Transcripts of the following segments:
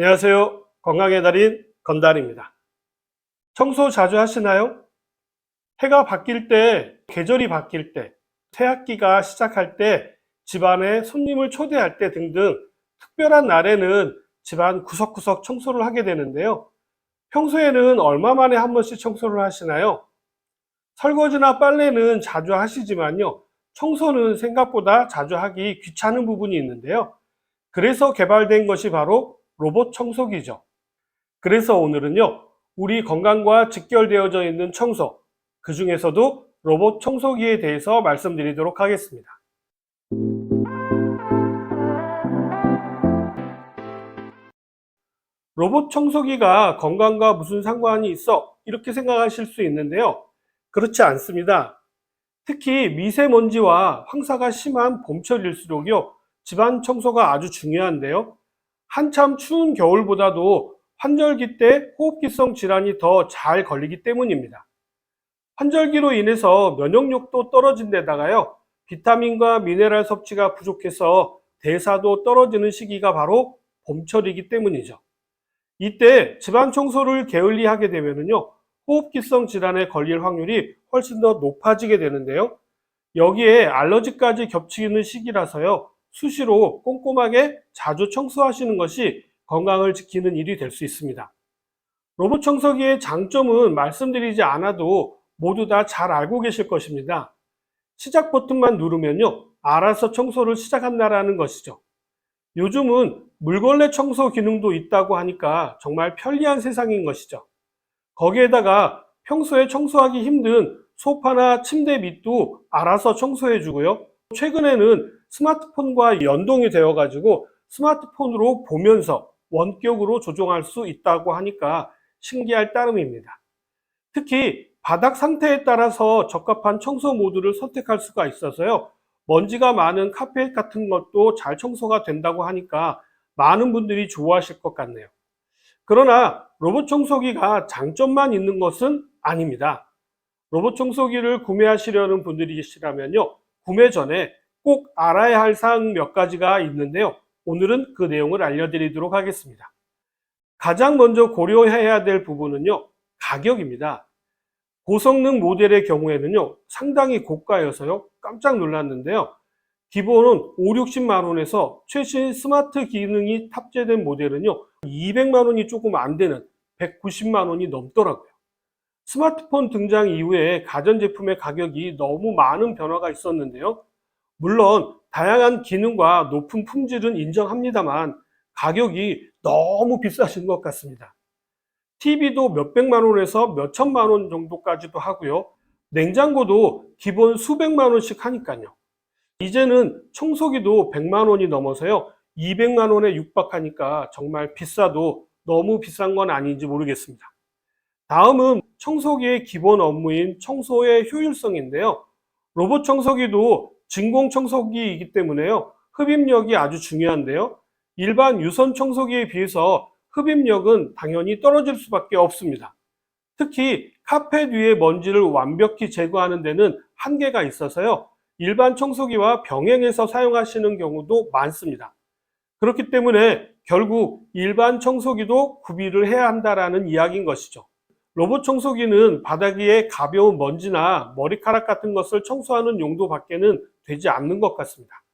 안녕하세요. 건강의 달인 건달입니다. 청소 자주 하시나요? 해가 바뀔 때, 계절이 바뀔 때, 새학기가 시작할 때, 집안에 손님을 초대할 때 등등 특별한 날에는 집안 구석구석 청소를 하게 되는데요. 평소에는 얼마 만에 한 번씩 청소를 하시나요? 설거지나 빨래는 자주 하시지만요. 청소는 생각보다 자주 하기 귀찮은 부분이 있는데요. 그래서 개발된 것이 바로 로봇 청소기죠. 그래서 오늘은요, 우리 건강과 직결되어져 있는 청소, 그 중에서도 로봇 청소기에 대해서 말씀드리도록 하겠습니다. 로봇 청소기가 건강과 무슨 상관이 있어? 이렇게 생각하실 수 있는데요. 그렇지 않습니다. 특히 미세먼지와 황사가 심한 봄철일수록요, 집안 청소가 아주 중요한데요. 한참 추운 겨울보다도 환절기 때 호흡기성 질환이 더 잘 걸리기 때문입니다. 환절기로 인해서 면역력도 떨어진 데다가요, 비타민과 미네랄 섭취가 부족해서 대사도 떨어지는 시기가 바로 봄철이기 때문이죠. 이때 집안 청소를 게을리하게 되면요, 호흡기성 질환에 걸릴 확률이 훨씬 더 높아지게 되는데요. 여기에 알러지까지 겹치는 시기라서요, 수시로 꼼꼼하게 자주 청소하시는 것이 건강을 지키는 일이 될 수 있습니다. 로봇 청소기의 장점은 말씀드리지 않아도 모두 다 잘 알고 계실 것입니다. 시작 버튼만 누르면요, 알아서 청소를 시작한다라는 것이죠. 요즘은 물걸레 청소 기능도 있다고 하니까 정말 편리한 세상인 것이죠. 거기에다가 평소에 청소하기 힘든 소파나 침대 밑도 알아서 청소해 주고요. 최근에는 스마트폰과 연동이 되어 가지고 스마트폰으로 보면서 원격으로 조정할 수 있다고 하니까 신기할 따름입니다. 특히 바닥 상태에 따라서 적합한 청소 모드를 선택할 수가 있어서요. 먼지가 많은 카펫 같은 것도 잘 청소가 된다고 하니까 많은 분들이 좋아하실 것 같네요. 그러나 로봇 청소기가 장점만 있는 것은 아닙니다. 로봇 청소기를 구매하시려는 분들이시라면요, 구매 전에 꼭 알아야 할 사항 몇 가지가 있는데요. 오늘은 그 내용을 알려드리도록 하겠습니다. 가장 먼저 고려해야 될 부분은요, 가격입니다. 고성능 모델의 경우에는요, 상당히 고가여서요, 깜짝 놀랐는데요. 기본은 5, 60만 원에서 최신 스마트 기능이 탑재된 모델은요, 200만 원이 조금 안 되는 190만 원이 넘더라고요. 스마트폰 등장 이후에 가전제품의 가격이 너무 많은 변화가 있었는데요. 물론 다양한 기능과 높은 품질은 인정합니다만 가격이 너무 비싸신 것 같습니다. TV도 몇백만 원에서 몇천만 원 정도까지도 하고요. 냉장고도 기본 수백만 원씩 하니까요. 이제는 청소기도 100만 원이 넘어서요. 200만 원에 육박하니까 정말 비싸도 너무 비싼 건 아닌지 모르겠습니다. 다음은 청소기의 기본 업무인 청소의 효율성인데요. 로봇 청소기도 진공 청소기이기 때문에요. 흡입력이 아주 중요한데요. 일반 유선 청소기에 비해서 흡입력은 당연히 떨어질 수밖에 없습니다. 특히 카펫 위의 먼지를 완벽히 제거하는 데는 한계가 있어서요. 일반 청소기와 병행해서 사용하시는 경우도 많습니다. 그렇기 때문에 결국 일반 청소기도 구비를 해야 한다라는 이야기인 것이죠. 로봇 청소기는 바닥 위에 가벼운 먼지나 머리카락 같은 것을 청소하는 용도밖에는 되지 않는 것 같습니다.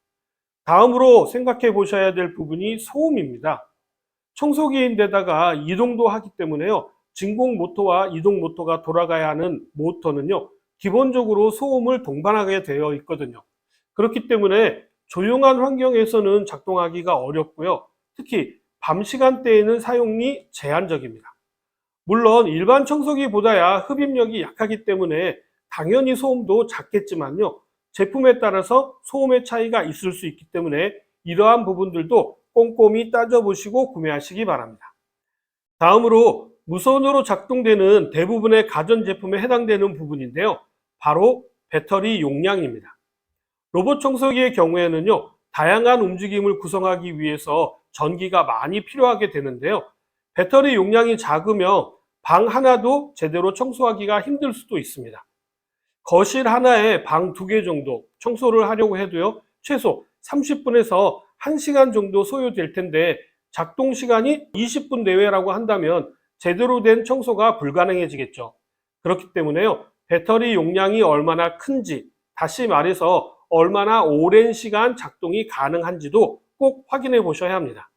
다음으로 생각해 보셔야 될 부분이 소음입니다. 청소기인데다가 이동도 하기 때문에요. 진공 모터와 이동 모터가 돌아가야 하는 모터는요, 기본적으로 소음을 동반하게 되어 있거든요. 그렇기 때문에 조용한 환경에서는 작동하기가 어렵고요. 특히 밤 시간대에는 사용이 제한적입니다. 물론 일반 청소기보다야 흡입력이 약하기 때문에 당연히 소음도 작겠지만요. 제품에 따라서 소음의 차이가 있을 수 있기 때문에 이러한 부분들도 꼼꼼히 따져보시고 구매하시기 바랍니다. 다음으로 무선으로 작동되는 대부분의 가전제품에 해당되는 부분인데요. 바로 배터리 용량입니다. 로봇 청소기의 경우에는요, 다양한 움직임을 구성하기 위해서 전기가 많이 필요하게 되는데요. 배터리 용량이 작으면 방 하나도 제대로 청소하기가 힘들 수도 있습니다. 거실 하나에 방 2개 정도 청소를 하려고 해도요, 최소 30분에서 1시간 정도 소요될 텐데 작동 시간이 20분 내외라고 한다면 제대로 된 청소가 불가능해지겠죠. 그렇기 때문에요, 배터리 용량이 얼마나 큰지, 다시 말해서 얼마나 오랜 시간 작동이 가능한지도 꼭 확인해 보셔야 합니다.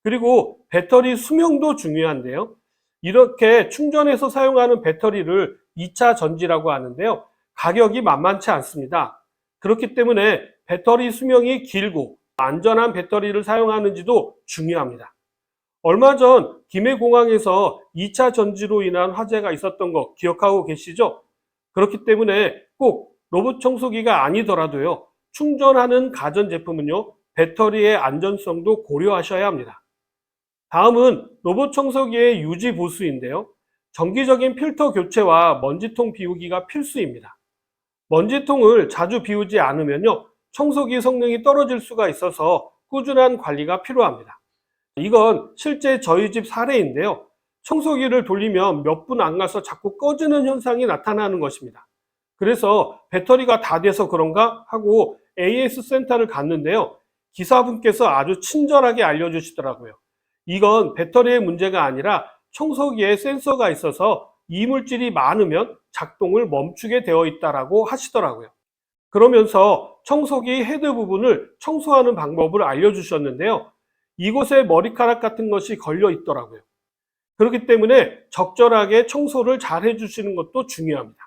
그리고 배터리 수명도 중요한데요. 이렇게 충전해서 사용하는 배터리를 2차 전지라고 하는데요. 가격이 만만치 않습니다. 그렇기 때문에 배터리 수명이 길고 안전한 배터리를 사용하는지도 중요합니다. 얼마 전 김해공항에서 2차 전지로 인한 화재가 있었던 거 기억하고 계시죠? 그렇기 때문에 꼭 로봇 청소기가 아니더라도요, 충전하는 가전제품은요, 배터리의 안전성도 고려하셔야 합니다. 다음은 로봇 청소기의 유지 보수인데요. 정기적인 필터 교체와 먼지통 비우기가 필수입니다. 먼지통을 자주 비우지 않으면요, 청소기 성능이 떨어질 수가 있어서 꾸준한 관리가 필요합니다. 이건 실제 저희 집 사례인데요. 청소기를 돌리면 몇 분 안 가서 자꾸 꺼지는 현상이 나타나는 것입니다. 그래서 배터리가 다 돼서 그런가 하고 AS 센터를 갔는데요. 기사분께서 아주 친절하게 알려주시더라고요. 이건 배터리의 문제가 아니라 청소기에 센서가 있어서 이물질이 많으면 작동을 멈추게 되어 있다고 하시더라고요. 그러면서 청소기 헤드 부분을 청소하는 방법을 알려주셨는데요. 이곳에 머리카락 같은 것이 걸려 있더라고요. 그렇기 때문에 적절하게 청소를 잘 해주시는 것도 중요합니다.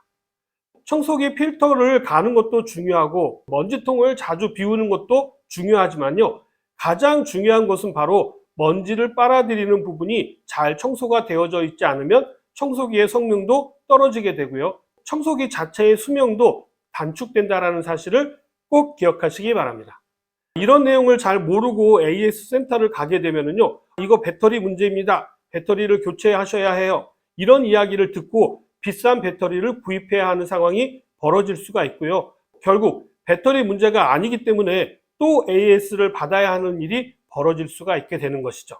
청소기 필터를 가는 것도 중요하고 먼지통을 자주 비우는 것도 중요하지만요. 가장 중요한 것은 바로 먼지를 빨아들이는 부분이 잘 청소가 되어져 있지 않으면 청소기의 성능도 떨어지게 되고요. 청소기 자체의 수명도 단축된다는 사실을 꼭 기억하시기 바랍니다. 이런 내용을 잘 모르고 AS 센터를 가게 되면요, 이거 배터리 문제입니다. 배터리를 교체하셔야 해요. 이런 이야기를 듣고 비싼 배터리를 구입해야 하는 상황이 벌어질 수가 있고요. 결국 배터리 문제가 아니기 때문에 또 AS를 받아야 하는 일이 벌어질 수가 있게 되는 것이죠.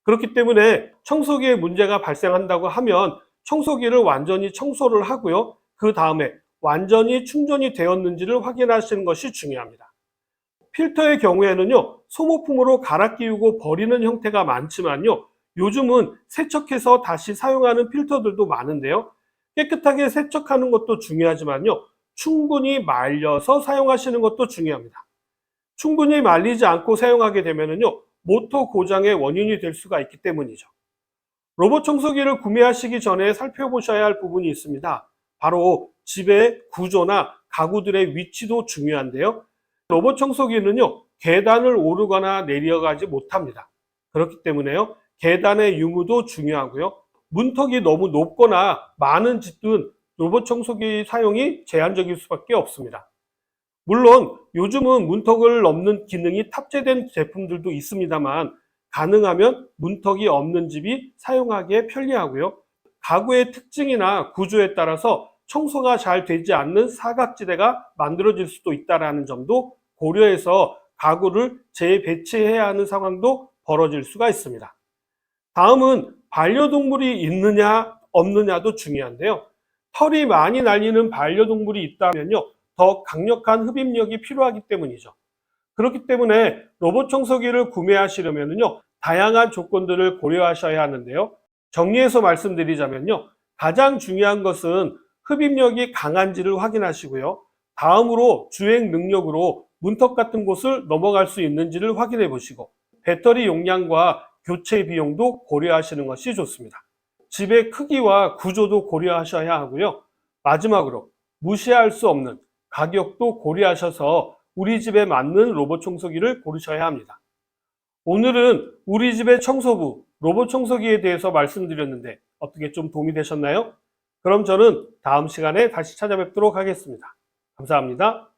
그렇기 때문에 청소기에 문제가 발생한다고 하면 청소기를 완전히 청소를 하고요. 그 다음에 완전히 충전이 되었는지를 확인하시는 것이 중요합니다. 필터의 경우에는요, 소모품으로 갈아 끼우고 버리는 형태가 많지만요, 요즘은 세척해서 다시 사용하는 필터들도 많은데요. 깨끗하게 세척하는 것도 중요하지만요, 충분히 말려서 사용하시는 것도 중요합니다. 충분히 말리지 않고 사용하게 되면요, 모터 고장의 원인이 될 수가 있기 때문이죠. 로봇 청소기를 구매하시기 전에 살펴보셔야 할 부분이 있습니다. 바로 집의 구조나 가구들의 위치도 중요한데요. 로봇 청소기는요, 계단을 오르거나 내려가지 못합니다. 그렇기 때문에요, 계단의 유무도 중요하고요. 문턱이 너무 높거나 많은 집은 로봇 청소기 사용이 제한적일 수밖에 없습니다. 물론 요즘은 문턱을 넘는 기능이 탑재된 제품들도 있습니다만, 가능하면 문턱이 없는 집이 사용하기에 편리하고요. 가구의 특징이나 구조에 따라서 청소가 잘 되지 않는 사각지대가 만들어질 수도 있다는 점도 고려해서 가구를 재배치해야 하는 상황도 벌어질 수가 있습니다. 다음은 반려동물이 있느냐 없느냐도 중요한데요. 털이 많이 날리는 반려동물이 있다면요, 더 강력한 흡입력이 필요하기 때문이죠. 그렇기 때문에 로봇 청소기를 구매하시려면요, 다양한 조건들을 고려하셔야 하는데요. 정리해서 말씀드리자면요, 가장 중요한 것은 흡입력이 강한지를 확인하시고요. 다음으로 주행 능력으로 문턱 같은 곳을 넘어갈 수 있는지를 확인해 보시고, 배터리 용량과 교체 비용도 고려하시는 것이 좋습니다. 집의 크기와 구조도 고려하셔야 하고요. 마지막으로 무시할 수 없는 가격도 고려하셔서 우리 집에 맞는 로봇 청소기를 고르셔야 합니다. 오늘은 우리 집의 청소부, 로봇 청소기에 대해서 말씀드렸는데 어떻게 좀 도움이 되셨나요? 그럼 저는 다음 시간에 다시 찾아뵙도록 하겠습니다. 감사합니다.